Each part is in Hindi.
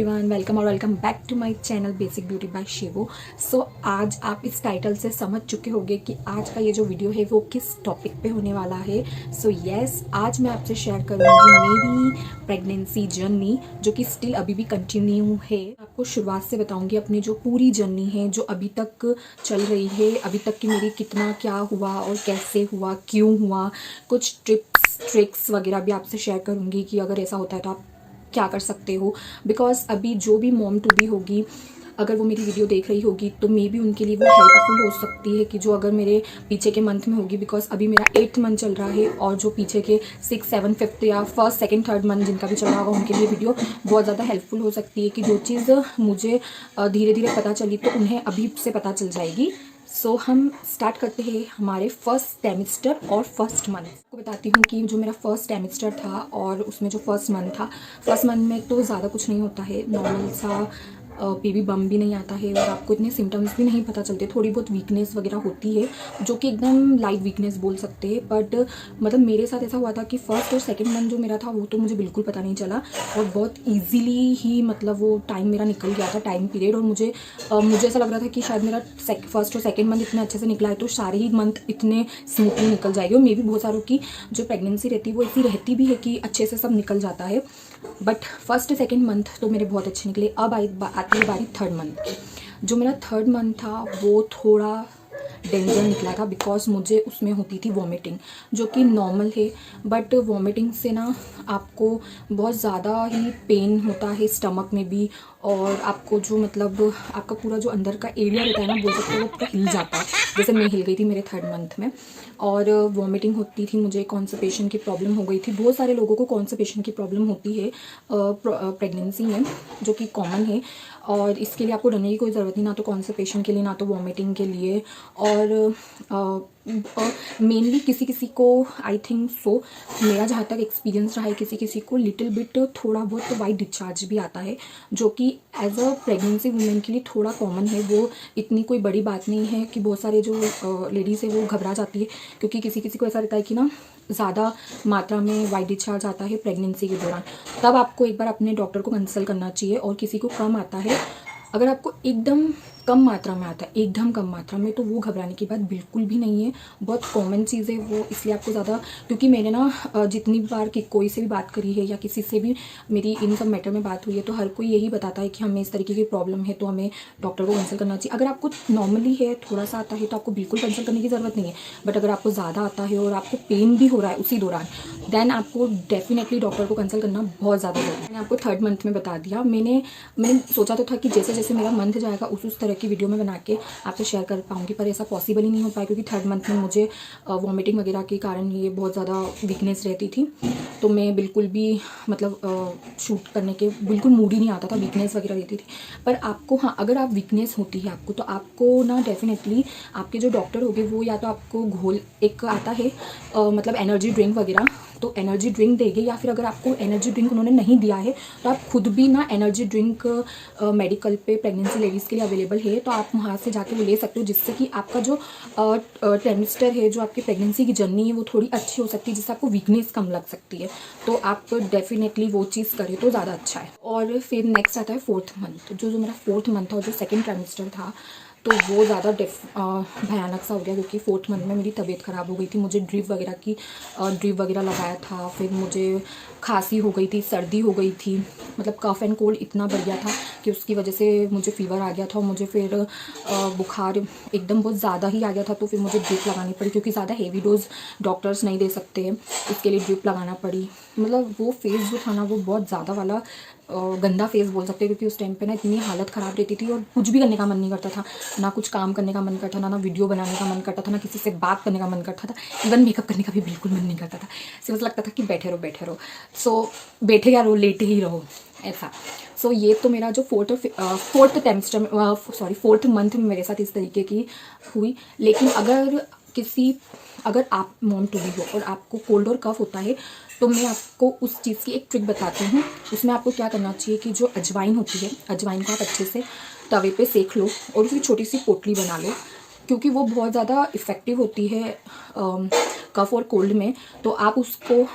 एवरीवन, वेलकम और welcome back to my channel basic beauty by Shivo. So आज आप इस टाइटल से समझ चुके होंगे कि आज का ये जो वीडियो है वो किस टॉपिक पे होने वाला है। सो यस, आज मैं आपसे शेयर करूँगी मेरी प्रेगनेंसी जर्नी जो कि स्टिल अभी भी कंटिन्यू है। आपको शुरुआत से बताऊँगी अपनी जो पूरी जर्नी है जो अभी तक चल रही है, अभी तक की मेरी कितना क्या हुआ और कैसे हुआ, क्यों हुआ, कुछ टिप्स ट्रिक्स वगैरह भी आपसे शेयर करूँगी कि अगर ऐसा होता है तो आप क्या कर सकते हो। बिकॉज अभी जो भी मॉम टू बी होगी, अगर वो मेरी वीडियो देख रही होगी तो मे बी उनके लिए वो हेल्पफुल हो सकती है कि जो अगर मेरे पीछे के मंथ में होगी। बिकॉज अभी मेरा 8th मंथ चल रहा है और जो पीछे के 6, 7, 5th या 1st, 2nd, 3rd मंथ जिनका भी चल रहा होगा उनके लिए वीडियो बहुत ज़्यादा हेल्पफुल हो सकती है कि जो चीज़ मुझे धीरे धीरे पता चली तो उन्हें अभी से पता चल जाएगी। सो हम स्टार्ट करते हैं हमारे फर्स्ट सेमिस्टर और फर्स्ट मंथ को बताती हूँ कि जो मेरा फर्स्ट सेमिस्टर था और उसमें जो फर्स्ट मंथ था, फर्स्ट मंथ में तो ज़्यादा कुछ नहीं होता है, नॉर्मल सा बेबी बम भी नहीं आता है और आपको इतने सिम्टम्स भी नहीं पता चलते। थोड़ी बहुत वीकनेस वगैरह होती है जो कि एकदम लाइट वीकनेस बोल सकते हैं। बट मतलब मेरे साथ ऐसा हुआ था कि फर्स्ट और सेकंड मंथ जो मेरा था वो तो मुझे बिल्कुल पता नहीं चला और बहुत इजीली ही मतलब वो टाइम मेरा निकल गया था, टाइम पीरियड। और मुझे ऐसा लग रहा था कि शायद मेरा फर्स्ट और सेकंड मंथ इतने अच्छे से निकला है तो सारे ही मंथ इतने स्मूथली निकल जाएगी। और मे भी बहुत सारों की जो प्रेगनेंसी रहती है वो ऐसी रहती भी है कि अच्छे से सब निकल जाता है। बट फर्स्ट सेकंड मंथ तो मेरे बहुत अच्छे निकले। अब आती है बारी थर्ड मंथ की। जो मेरा थर्ड मंथ था वो थोड़ा डेंजर निकला था बिकॉज मुझे उसमें होती थी वॉमिटिंग, जो कि नॉर्मल है। बट वॉमिटिंग से ना आपको बहुत ज़्यादा ही पेन होता है स्टमक में भी, और आपको जो मतलब आपका पूरा जो अंदर का एरिया रहता है ना, बोल सकते हो वो पूरा हिल जाता है, जैसे मैं हिल गई थी मेरे थर्ड मंथ में। और वॉमिटिंग होती थी, मुझे कॉन्स्टिपेशन की प्रॉब्लम हो गई थी। बहुत सारे लोगों को कॉन्स्टिपेशन की प्रॉब्लम होती है प्रेगनेंसी में, जो कि कॉमन है। और इसके लिए आपको डरने की कोई ज़रूरत नहीं, ना तो कॉन्स्टिपेशन के लिए ना तो वॉमिटिंग के लिए। और मेनली किसी किसी को आई थिंक सो, मेरा जहाँ तक एक्सपीरियंस रहा है, किसी किसी को लिटिल बिट थोड़ा बहुत वाइट डिस्चार्ज भी आता है, जो कि एज अ प्रेगनेंसी वुमेन के लिए थोड़ा कॉमन है। वो इतनी कोई बड़ी बात नहीं है कि बहुत सारे जो लेडीज़ है वो घबरा जाती है, क्योंकि किसी किसी को ऐसा रहता है कि ना ज़्यादा मात्रा में वाइट डिस्चार्ज आता है प्रेगनेंसी के दौरान। तब आपको एक बार अपने डॉक्टर को कंसल्ट करना चाहिए। और किसी को कम आता है, अगर आपको एकदम कम मात्रा में आता है, एकदम कम मात्रा में, तो वो घबराने की बात बिल्कुल भी नहीं है, बहुत कॉमन चीज़ है वो। इसलिए आपको ज़्यादा, क्योंकि मैंने ना जितनी बार कि कोई से भी बात करी है या किसी से भी मेरी इन सब मैटर में बात हुई है, तो हर कोई यही बताता है कि हमें इस तरीके की प्रॉब्लम है तो हमें डॉक्टर को कंसल्ट करना चाहिए। अगर आपको नॉर्मली है, थोड़ा सा आता है, तो आपको बिल्कुल कंसल्ट करने की ज़रूरत नहीं है। बट अगर आपको ज़्यादा आता है और आपको पेन भी हो रहा है उसी दौरान, देन आपको डेफिनेटली डॉक्टर को कंसल्ट करना बहुत ज़्यादा जरूरी है। मैंने आपको थर्ड मंथ में बता दिया। मैंने सोचा तो था कि जैसे जैसे मेरा मंथ जाएगा उस तरह की वीडियो में बना के आपसे शेयर कर पाऊंगी, पर ऐसा पॉसिबल ही नहीं हो पाया, क्योंकि थर्ड मंथ में मुझे वॉमिटिंग वगैरह के कारण ये बहुत ज़्यादा वीकनेस रहती थी। तो मैं बिल्कुल भी मतलब शूट करने के बिल्कुल मूड ही नहीं आता था, वीकनेस वगैरह रहती थी। पर आपको, हाँ, अगर आप वीकनेस होती है आपको, तो आपको ना डेफिनेटली आपके जो डॉक्टर होंगे वो या तो आपको घोल एक आता है मतलब एनर्जी ड्रिंक वगैरह, तो एनर्जी ड्रिंक देंगे। या फिर अगर आपको एनर्जी ड्रिंक उन्होंने नहीं दिया है तो आप खुद भी ना एनर्जी ड्रिंक मेडिकल पे प्रेगनेंसी लेडीज़ के लिए अवेलेबल है, तो आप वहाँ से जाके वो ले सकते हो, जिससे कि आपका जो ट्रेमिस्टर है, जो आपकी प्रेगनेंसी की जर्नी है, वो थोड़ी अच्छी हो सकती है, जिससे आपको वीकनेस कम लग सकती है। तो आप डेफिनेटली वो चीज़ करें तो ज़्यादा अच्छा है। और फिर नेक्स्ट आता है फोर्थ मंथ। जो मेरा फोर्थ मंथ था और जो सेकेंड ट्राइमेस्टर था, तो वो ज़्यादा भयानक सा हो गया, क्योंकि फोर्थ मंथ में मेरी तबीयत ख़राब हो गई थी। मुझे ड्रिप वगैरह लगाया था, फिर मुझे खांसी हो गई थी, सर्दी हो गई थी, मतलब कफ एंड कोल्ड इतना बढ़ गया था कि उसकी वजह से मुझे फीवर आ गया था। और मुझे फिर बुखार एकदम बहुत ज़्यादा ही आ गया था, तो फिर मुझे ड्रिप लगानी पड़ी, क्योंकि ज़्यादा हेवी डोज डॉक्टर्स नहीं दे सकते हैं, इसके लिए ड्रिप लगाना पड़ी। मतलब वो फेज़ जो था ना, वो बहुत ज़्यादा वाला गंदा फेज़ बोल सकते हैं, क्योंकि उस टाइम पे ना इतनी हालत ख़राब रहती थी और कुछ भी करने का मन नहीं करता था, ना कुछ काम करने का मन करता था, ना वीडियो बनाने का मन करता था, ना किसी से बात करने का मन करता था, इवन मेकअप करने का भी बिल्कुल मन नहीं करता था। सिर्फ लगता था कि बैठे रहो। सो बैठे या रो, लेटे ही रहो, ऐसा। सो ये तो मेरा जो फोर्थ मंथ में मेरे साथ इस तरीके की हुई। लेकिन अगर आप मॉम टू बी हो और आपको कोल्ड और कफ होता है, तो मैं आपको उस चीज़ की एक ट्रिक बताती हूँ। उसमें आपको क्या करना चाहिए कि जो अजवाइन होती है, अजवाइन को आप अच्छे से तवे पे सेक लो और उसकी छोटी सी पोटली बना लो, क्योंकि वो बहुत ज़्यादा इफ़ेक्टिव होती है कफ और कोल्ड में। तो आप उसको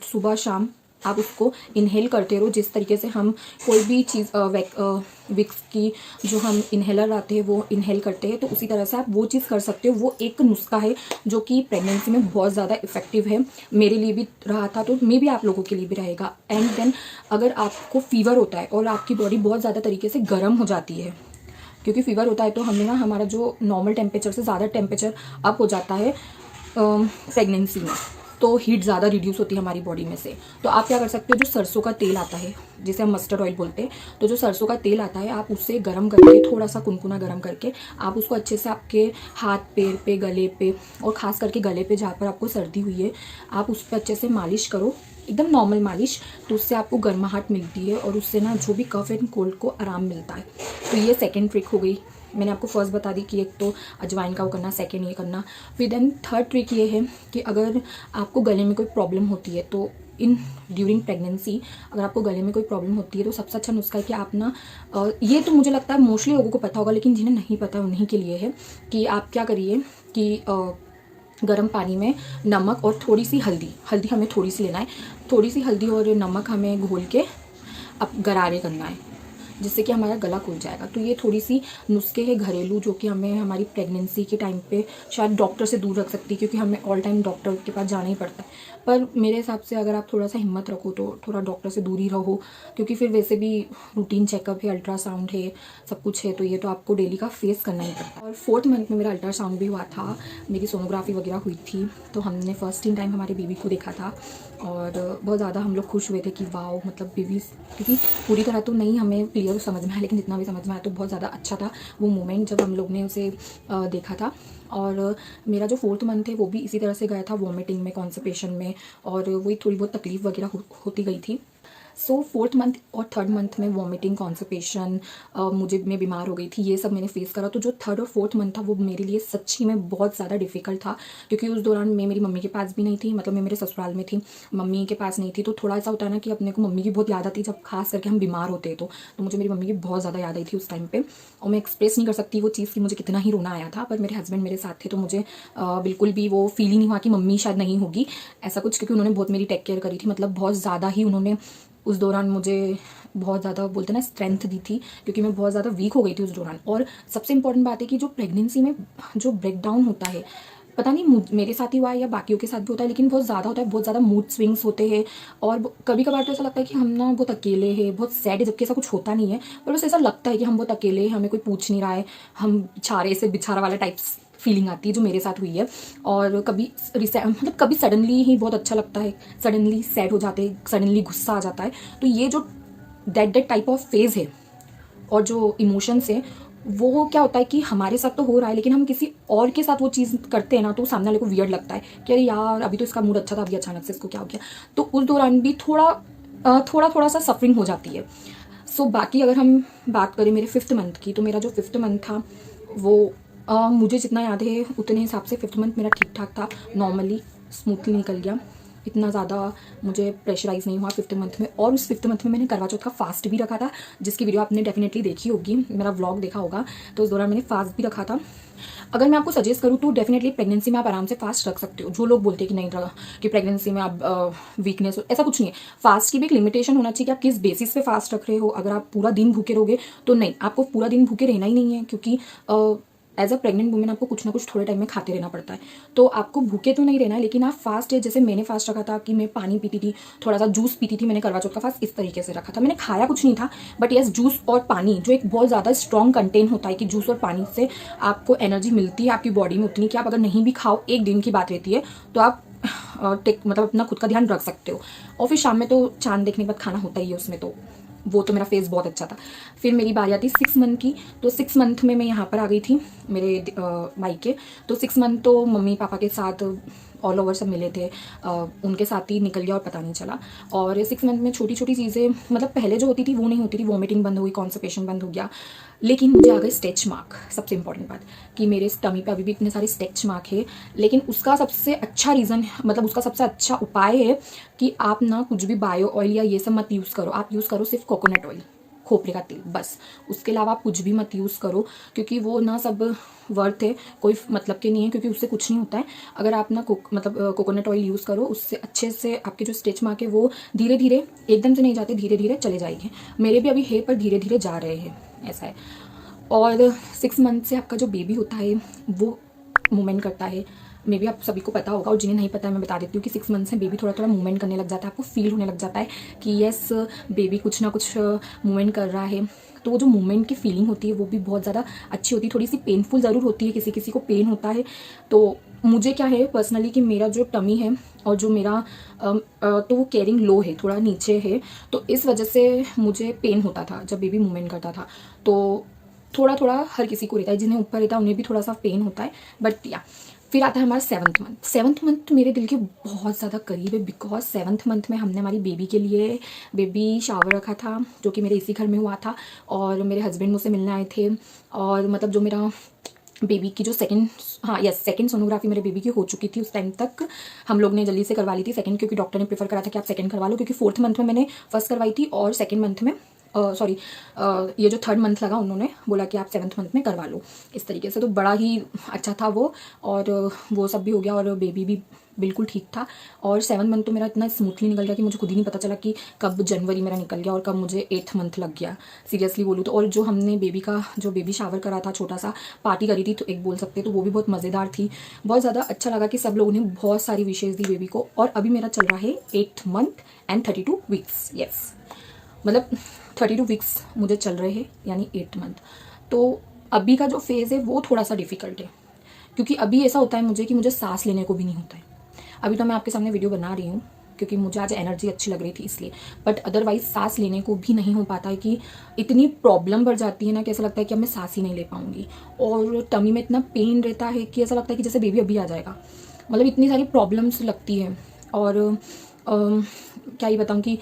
सुबह शाम आप उसको इनहेल करते रहो। जिस तरीके से हम कोई भी चीज़ विक्स की जो हम इनहेलर आते हैं वो इनहेल करते हैं, तो उसी तरह से आप वो चीज़ कर सकते हो। वो एक नुस्खा है जो कि प्रेगनेंसी में बहुत ज़्यादा इफेक्टिव है। मेरे लिए भी रहा था, तो मे भी आप लोगों के लिए भी रहेगा। एंड देन अगर आपको फीवर होता है और आपकी बॉडी बहुत ज़्यादा तरीके से गर्म हो जाती है, क्योंकि फीवर होता है तो हमें ना हमारा जो नॉर्मल टेम्परेचर से ज़्यादा टेम्परेचर अप हो जाता है प्रेगनेंसी में, तो हीट ज़्यादा रिड्यूस होती है हमारी बॉडी में से। तो आप क्या कर सकते हो, जो सरसों का तेल आता है जिसे हम मस्टर्ड ऑयल बोलते हैं, तो जो सरसों का तेल आता है आप उससे गर्म करके, थोड़ा सा कुनकुना गर्म करके आप उसको अच्छे से आपके हाथ पैर पे, गले पे, और ख़ास करके गले पे जहाँ पर आपको सर्दी हुई है, आप उस पर अच्छे से मालिश करो, एकदम नॉर्मल मालिश। तो उससे आपको गर्माहट मिलती है और उससे ना जो भी कफ एंड कोल्ड को आराम मिलता है। तो ये सेकेंड ट्रिक हो गई। मैंने आपको फर्स्ट बता दी कि एक तो अजवाइन का वो करना, सेकेंड ये करना। फिर देन थर्ड ट्रिक ये है कि अगर आपको गले में कोई प्रॉब्लम होती है, तो ड्यूरिंग प्रेगनेंसी अगर आपको गले में कोई प्रॉब्लम होती है, तो सबसे अच्छा नुस्खा है कि आप ना ये तो मुझे लगता है मोस्टली लोगों को पता होगा, लेकिन जिन्हें नहीं पता उन्हीं के लिए है कि आप क्या करिए कि गर्म पानी में नमक और थोड़ी सी हल्दी हमें थोड़ी सी लेना है, थोड़ी सी हल्दी और नमक हमें घोल के अब गरारे करना है, जिससे कि हमारा गला खुल जाएगा। तो ये थोड़ी सी नुस्खे हैं घरेलू, जो कि हमें हमारी प्रेगनेंसी के टाइम पे शायद डॉक्टर से दूर रख सकती है, क्योंकि हमें ऑल टाइम डॉक्टर के पास जाना ही पड़ता है। पर मेरे हिसाब से अगर आप थोड़ा सा हिम्मत रखो तो थोड़ा डॉक्टर से दूर ही रहो, क्योंकि फिर वैसे भी रूटीन चेकअप है, अल्ट्रासाउंड है, सब कुछ है, तो ये तो आपको डेली का फेस करना ही पड़ता है। और 4th मंथ में मेरा अल्ट्रासाउंड भी हुआ था, मेरी सोनोग्राफी वगैरह हुई थी, तो हमने फर्स्ट इन टाइम हमारे बेबी को देखा था और बहुत ज़्यादा हम लोग खुश हुए थे कि वाओ, मतलब बेबी, क्योंकि पूरी तरह तो नहीं हमें क्लियर समझ में आया, लेकिन जितना भी समझ में आया तो बहुत ज़्यादा अच्छा था वो मोमेंट जब हम लोग ने उसे देखा था। और मेरा जो 4th मंथ है वो भी इसी तरह से गया था, वॉमिटिंग में, कॉन्स्टिपेशन में, और वही थोड़ी बहुत तकलीफ वगैरह होती गई थी। सो 4th मंथ और 3rd मंथ में वॉमिटिंग, कॉन्स्टिपेशन, मैं बीमार हो गई थी, ये सब मैंने फेस करा। तो जो 3rd और 4th मंथ था वो मेरे लिए सच्ची में बहुत ज़्यादा डिफिकल्ट था, क्योंकि उस दौरान मैं मेरी मम्मी के पास भी नहीं थी, मतलब मैं मेरे ससुराल में थी, मम्मी के पास नहीं थी। तो थोड़ा ऐसा होता है ना कि अपने को मम्मी की बहुत याद आती है, जब खास करके हम बीमार होते हैं तो मुझे मेरी मम्मी की बहुत ज़्यादा याद आई थी उस टाइम पर, और मैं एक्सप्रेस नहीं कर सकती वो चीज़ कि मुझे कितना ही रोना आया था। पर मेरे हस्बैंड मेरे साथ थे, तो मुझे बिल्कुल भी वो फील ही नहीं हुआ कि मम्मी शायद नहीं होगी ऐसा कुछ, क्योंकि उन्होंने बहुत मेरी टेक केयर करी थी, मतलब बहुत ज़्यादा ही उन्होंने उस दौरान मुझे बहुत ज़्यादा बोलते ना स्ट्रेंथ दी थी, क्योंकि मैं बहुत ज़्यादा वीक हो गई थी उस दौरान। और सबसे इंपॉर्टेंट बात है कि जो प्रेगनेंसी में जो ब्रेकडाउन होता है, पता नहीं मेरे साथ ही हुआ है या बाकियों के साथ भी होता है, लेकिन बहुत ज़्यादा होता है, बहुत ज़्यादा मूड स्विंग्स होते हैं, और कभी कभार तो ऐसा लगता है कि हम ना बहुत अकेले हैं, बहुत सैड है, जबकि ऐसा कुछ होता नहीं है, पर बस ऐसा लगता है कि हम बहुत अकेले हैं, हमें कोई पूछ नहीं रहा है, हम छारे से बिछारा वाला टाइप्स फीलिंग आती है, जो मेरे साथ हुई है। और कभी मतलब कभी सडनली ही बहुत अच्छा लगता है, सडनली सैड हो जाते हैं, सडनली गुस्सा आ जाता है। तो ये जो दैट टाइप ऑफ फेज है और जो इमोशंस है, वो क्या होता है कि हमारे साथ तो हो रहा है, लेकिन हम किसी और के साथ वो चीज़ करते हैं ना, तो सामने वाले को वियर्ड लगता है कि अरे यार अभी तो इसका मूड अच्छा था, अभी अचानक से इसको क्या हो गया। तो उस दौरान भी थोड़ा सा सफरिंग हो जाती है। सो बाकी अगर हम बात करें मेरे 5th मंथ की, तो मेरा जो 5th मंथ था वो मुझे जितना याद है उतने हिसाब से 5th मंथ मेरा ठीक ठाक था, नॉर्मली स्मूथली निकल गया, इतना ज़्यादा मुझे प्रेशराइज नहीं हुआ 5th मंथ में। और उस 5th मंथ में मैंने करवा चौथ का फास्ट भी रखा था, जिसकी वीडियो आपने डेफिनेटली देखी होगी, मेरा व्लॉग देखा होगा, तो उस दौरान मैंने फास्ट भी रखा था। अगर मैं आपको सजेस्ट करूँ तो डेफिनेटली प्रेगनेंसी में आप आराम से फास्ट रख सकते हो। जो लोग बोलते हैं कि नहीं रहा कि प्रेगनेंसी में आप वीकनेस, ऐसा कुछ नहीं है। फास्ट की भी एक लिमिटेशन होना चाहिए कि आप किस बेसिस पे फास्ट रख रहे हो। अगर आप पूरा दिन भूखे रहोगे तो नहीं, आपको पूरा दिन भूखे रहना ही नहीं है, क्योंकि एज अ प्रेग्नेंट वुमेन आपको कुछ ना कुछ थोड़े टाइम में खाते रहना पड़ता है। तो आपको भूखे तो नहीं रहना है, लेकिन आप फास्ट है, जैसे मैंने फास्ट रखा था कि मैं पानी पीती थी, थोड़ा सा जूस पीती थी, मैंने करवा चौथ का फास्ट इस तरीके से रखा था। मैंने खाया कुछ नहीं था, बट यस जूस और पानी जो एक बहुत ज़्यादा स्ट्रॉन्ग कंटेंट होता है कि जूस और पानी से आपको एनर्जी मिलती है आपकी बॉडी में उतनी कि आप अगर नहीं भी खाओ, एक दिन की बात रहती है, तो आप मतलब अपना खुद का ध्यान रख सकते हो। और फिर शाम में तो चांद देखने के बाद खाना होता ही है उसमें, तो वो तो मेरा फेस बहुत अच्छा था। फिर मेरी बारी आती 6 मंथ की, तो 6 मंथ में मैं यहाँ पर आ गई थी मेरे मायके। तो 6 मंथ तो मम्मी पापा के साथ ऑल ओवर सब मिले थे, उनके साथ ही निकल गया और पता नहीं चला। और 6 मंथ में छोटी छोटी चीज़ें, मतलब पहले जो होती थी वो नहीं होती थी, वॉमिटिंग बंद हो गई, कॉन्स्टिपेशन बंद हो गया, लेकिन मुझे आ गए स्टेच मार्क। सबसे इंपॉर्टेंट बात कि मेरे स्टमी पे अभी भी इतने सारे स्टेच मार्क है, लेकिन उसका सबसे अच्छा रीज़न, मतलब उसका सबसे अच्छा उपाय है कि आप ना कुछ भी बायो ऑयल या ये सब मत यूज़ करो, आप यूज़ करो सिर्फ कोकोनट ऑयल। खोपरे का तेल, बस। उसके अलावा आप कुछ भी मत यूज़ करो, क्योंकि वो ना सब वर्थ है, कोई मतलब के नहीं है, क्योंकि उससे कुछ नहीं होता है। अगर आप ना कोकोनट ऑयल यूज़ करो, उससे अच्छे से आपके जो स्टिच मार्क है वो धीरे धीरे, एकदम से नहीं जाते, धीरे धीरे चले जाएंगे। मेरे भी अभी है, पर धीरे धीरे जा रहे हैं, ऐसा है। और 6 मंथ से आपका जो बेबी होता है वो मूवमेंट करता है। मे बी आप सभी को पता होगा, और जिन्हें नहीं पता है मैं बता देती हूँ कि 6 मंथ से बेबी थोड़ा थोड़ा मूवमेंट करने लग जाता है। आपको फील होने लग जाता है कि यस, बेबी कुछ ना कुछ मूवमेंट कर रहा है। तो वो जो मूवमेंट की फीलिंग होती है वो भी बहुत ज़्यादा अच्छी होती है। थोड़ी सी पेनफुल ज़रूर होती है, किसी किसी को पेन होता है। तो मुझे क्या है पर्सनली कि मेरा जो टमी है और जो मेरा तो वो कैरिंग लो है, थोड़ा नीचे है, तो इस वजह से मुझे पेन होता था जब बेबी मूवमेंट करता था। तो थोड़ा थोड़ा हर किसी को रहता है, जिन्हें ऊपर रहता है उन्हें भी थोड़ा सा पेन होता है, बट या। फिर आता है हमारा 7th मंथ। 7th मंथ मेरे दिल के बहुत ज़्यादा करीब है, बिकॉज 7th मंथ में हमने हमारी बेबी के लिए बेबी शावर रखा था, जो कि मेरे इसी घर में हुआ था। और मेरे हस्बैंड मुझसे मिलने आए थे, और मतलब जो मेरा बेबी की जो सेकंड सोनोग्राफी मेरे बेबी की हो चुकी थी उस टाइम तक, हम लोग ने जल्दी से करवा ली थी सेकंड, क्योंकि डॉक्टर ने प्रेफर करा था कि आप सेकंड करवा लो, क्योंकि 4th मंथ में मैंने फर्स्ट करवाई थी, और सेकंड मंथ में ये जो 3rd मंथ लगा, उन्होंने बोला कि आप 7th मंथ में करवा लो, इस तरीके से। तो बड़ा ही अच्छा था वो, और वो सब भी हो गया, और बेबी भी बिल्कुल ठीक था। और 7 मंथ तो मेरा इतना स्मूथली निकल गया कि मुझे खुद ही नहीं पता चला कि कब जनवरी मेरा निकल गया और कब मुझे 8th मंथ लग गया, सीरियसली बोलूँ तो। और जो हमने बेबी का जो बेबी शावर करा था, छोटा सा पार्टी करी थी, तो एक बोल सकते, तो वो भी बहुत मज़ेदार थी। बहुत ज़्यादा अच्छा लगा कि सब लोगों ने बहुत सारी विशेष दी बेबी को। और अभी मेरा चल रहा है 8th month and 32 weeks, yes, मतलब 32 वीक्स मुझे चल रहे हैं, यानी 8th मंथ। तो अभी का जो फेज़ है वो थोड़ा सा डिफ़िकल्ट है, क्योंकि अभी ऐसा होता है मुझे कि मुझे सांस लेने को भी नहीं होता है। अभी तो मैं आपके सामने वीडियो बना रही हूँ क्योंकि मुझे आज एनर्जी अच्छी लग रही थी इसलिए, बट अदरवाइज सांस लेने को भी नहीं हो पाता है, कि इतनी प्रॉब्लम बढ़ जाती है ना कि ऐसा लगता है कि अब मैं सांस ही नहीं ले पाऊंगी। और टमी में इतना पेन रहता है कि ऐसा लगता है कि जैसे बेबी अभी आ जाएगा, मतलब इतनी सारी प्रॉब्लम्स लगती है। और क्या ही बताऊँ कि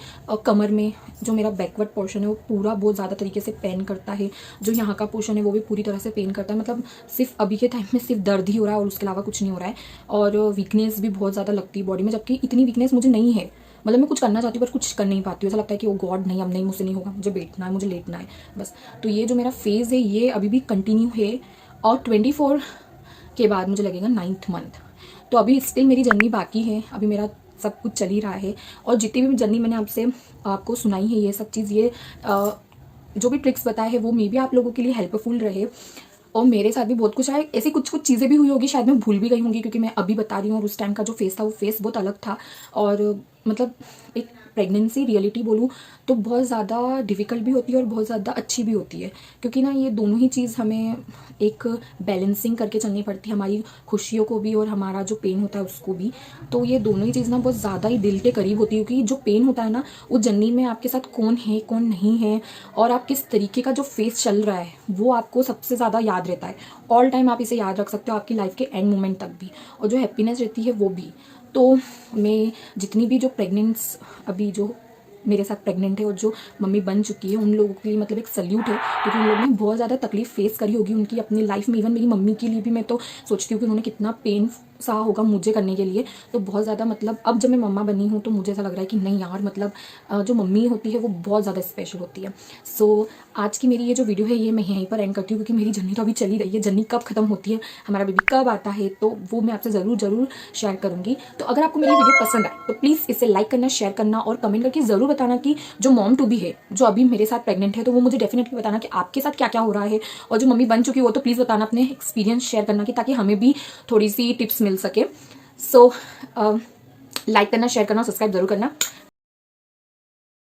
कमर में जो मेरा बैकवर्ड पोर्शन है वो पूरा बहुत ज़्यादा तरीके से पेन करता है, जो यहाँ का पोर्शन है वो भी पूरी तरह से पेन करता है। मतलब सिर्फ अभी के टाइम में सिर्फ दर्द ही हो रहा है और उसके अलावा कुछ नहीं हो रहा है। और वीकनेस भी बहुत ज़्यादा लगती है बॉडी में, जबकि इतनी वीकनेस मुझे नहीं है। मतलब मैं कुछ करना चाहती हूँ पर कुछ कर नहीं पाती हूँ, ऐसा लगता है कि वो गॉड नहीं, अब नहीं, मुझसे नहीं होगा, मुझे बैठना है, मुझे लेटना है, बस। तो ये जो मेरा फेज़ है ये अभी भी कंटिन्यू है, और 24 के बाद मुझे लगेगा 9th मंथ। तो अभी स्टिल मेरी जर्नी बाकी है, अभी मेरा सब कुछ चल ही रहा है। और जितनी भी जर्नी मैंने आपको सुनाई है, ये सब चीज़, ये जो भी ट्रिक्स बताए हैं वो मे भी आप लोगों के लिए हेल्पफुल रहे। और मेरे साथ भी बहुत कुछ आए, ऐसी कुछ कुछ चीज़ें भी हुई होगी, शायद मैं भूल भी गई होंगी, क्योंकि मैं अभी बता रही हूँ, और उस टाइम का जो फेस था वो फेस बहुत अलग था। और मतलब एक प्रेगनेंसी रियलिटी बोलूँ तो बहुत ज़्यादा डिफ़िकल्ट भी होती है और बहुत ज़्यादा अच्छी भी होती है, क्योंकि ना ये दोनों ही चीज़ हमें एक बैलेंसिंग करके चलनी पड़ती है, हमारी खुशियों को भी और हमारा जो पेन होता है उसको भी। तो ये दोनों ही चीज़ ना बहुत ज़्यादा ही दिल के करीब होती है, क्योंकि जो पेन होता है ना, वो जर्नी में आपके साथ कौन है कौन नहीं है और आप किस तरीके का जो फेस चल रहा है वो आपको सबसे ज़्यादा याद रहता है। ऑल टाइम आप इसे याद रख सकते हो, आपकी लाइफ के एंड मोमेंट तक भी, और जो हैप्पीनेस रहती है वो भी। तो मैं जितनी भी जो प्रेग्नेंट्स अभी जो मेरे साथ प्रेग्नेंट है और जो मम्मी बन चुकी है, उन लोगों के लिए मतलब एक सल्यूट है, क्योंकि उन लोगों ने बहुत ज़्यादा तकलीफ फेस करी होगी उनकी अपनी लाइफ में। इवन मेरी मम्मी के लिए भी मैं तो सोचती हूँ कि उन्होंने कितना पेन सा होगा मुझे करने के लिए। तो बहुत ज़्यादा मतलब अब जब मैं मम्मा बनी हूँ तो मुझे ऐसा लग रहा है कि नहीं यार, मतलब जो मम्मी होती है वो बहुत ज़्यादा स्पेशल होती है। सो आज की मेरी ये जो वीडियो है ये मैं यहीं पर एंड करती हूँ, क्योंकि मेरी जर्नी तो अभी चली रही है। जर्नी कब खत्म होती है, हमारा बेबी कब आता है, तो वो मैं आपसे ज़रूर शेयर करूँगी। तो अगर आपको मेरी वीडियो पसंद आए तो प्लीज़ इसे लाइक करना, शेयर करना और कमेंट करके ज़रूर बताना कि जो मॉम टू बी है, जो अभी मेरे साथ प्रेग्नेंट है, तो वो मुझे डेफिनेटली बताना कि आपके साथ क्या क्या हो रहा है। और जो मम्मी बन चुकी है वो तो प्लीज़ बताना, अपने एक्सपीरियंस शेयर करना, कि ताकि हमें भी थोड़ी सी टिप्स मिल सके। सो लाइक करना, शेयर करना, सब्सक्राइब जरूर करना।